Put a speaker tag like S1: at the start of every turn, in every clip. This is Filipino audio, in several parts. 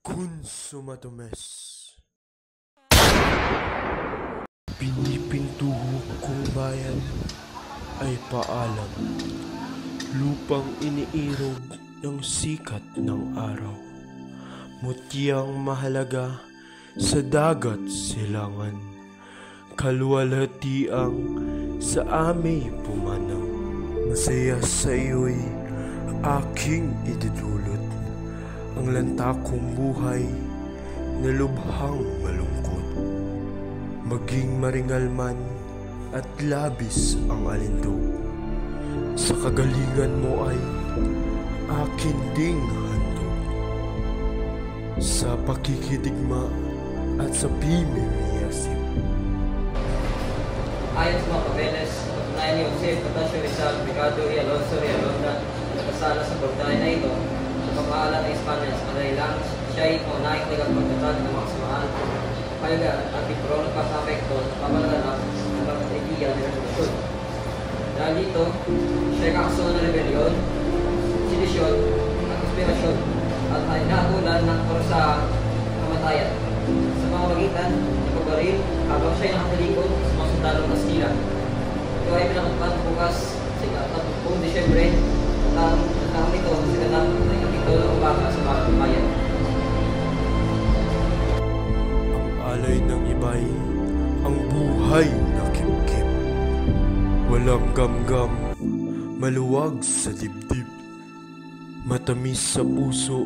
S1: Consumatomes. Pinipintuho kong bayan ay paalam, lupang iniirog ng sikat ng araw, mutyang mahalaga sa dagat silangan, kaluwalhatiang sa aming pumanaw. Masaya sa iyo'y aking idudulot ang lantakong buhay na lubhang malungkot. Maging maringal man at labis ang alindog, sa kagalingan mo ay akin ding handog. Sa pakikidigma at sa pimimiyasip.
S2: Ayon sa mga papeles, patunayan ni Jose Patasio Rizal, Ricardo y Alonso Rialonda na kasala sa pagdahin na ito sa pamaalan ng Espanya sa kadahilan siya'y maunahing tagapagtatag ng mga samahan, payagan at bipro ng pasapekto sa pamalaganap ng pagkakaibigan ng revolusyon. Dahil dito, siya'y kakasunod ng rebelyon, sedisyon at konspirasyon at ay naatulan ng parusahang kamatayan sa mga magitan ng pagbaril habang siya'y nakatalikod sa mga sundalong Kastila. Ito ay pinakatupad bukas sa 30 Disyembre ng taong ito sa ganap ng ikapito ng umaga sa Bagong Bayan.
S1: Ang alay ng iba'y ang buhay na kimkim, walang gamgam, maluwag sa dibdib, matamis sa puso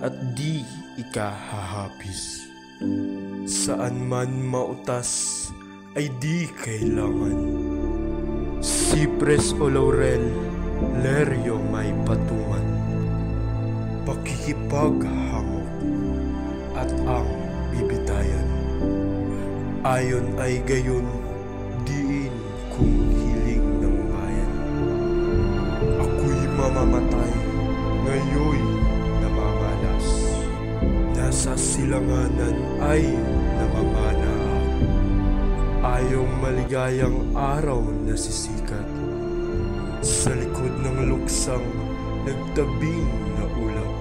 S1: at di ikahahapis. Saan man mautas ay di kailangan, sipres o laurel, leryo may patungan, pakikipaghamok at ang bibitayan. Ayon ay gayon, diin kung hiling ng bayan. Ako'y mamamatay, ngayoy namamalas, nasa silanganan ay namamana. Ayong maligayang araw na sisikat, sa likod ng luksang nagtabing na ulap.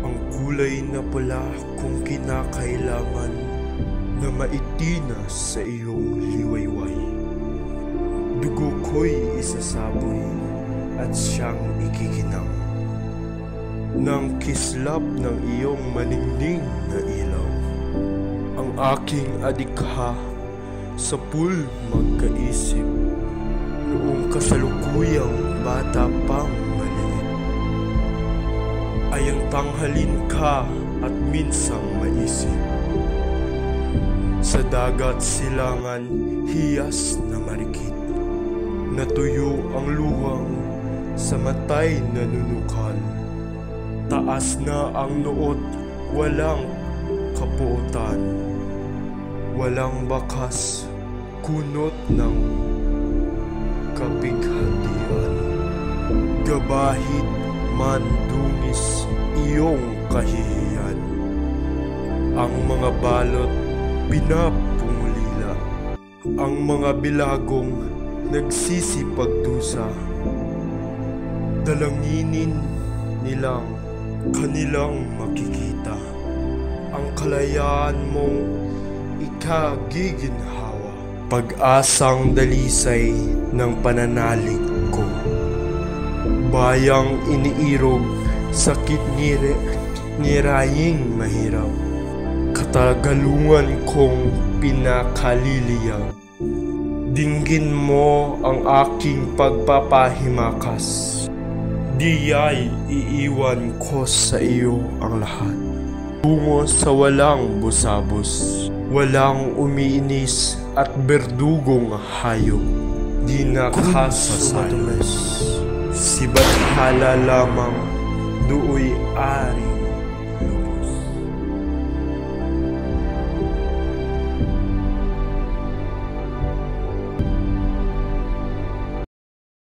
S1: Ang kulay na pula kung kinakailangan na maitina sa iyong liwayway. Dugo ko'y isasaboy at siyang ikikinang ng kislap ng iyong maningning na ilaw. Ang aking adikha sa pool magkaisip noong kasalukuyang bata pang maliit, ay ang tanghalin ka at minsang maisip. Sa dagat silangan hiyas na marikit, natuyo ang luwang sa matay nanunukal. Taas na ang noot, walang kapuotan, walang bakas, kunot ng kapighatian. Gabahid man dungis iyong kahihiyan, ang mga balot pinapumulila, ang mga bilagong nagsisipagdusa. Dalanginin nilang kanilang makikita ang kalayaan mong ikagiginhawa, pag-asang dalisay ng pananalig ko. Bayang iniirog, sakit niraying mahirap, katagalungan kong pinakaliliyag. Dinggin mo ang aking pagpapahimakas, diya'y iiwan ko sa iyo ang lahat. Tungo sa walang busabos, walang umiinis at berdugong hayop, di nakasasayos. Si Bathala lamang, duoy ari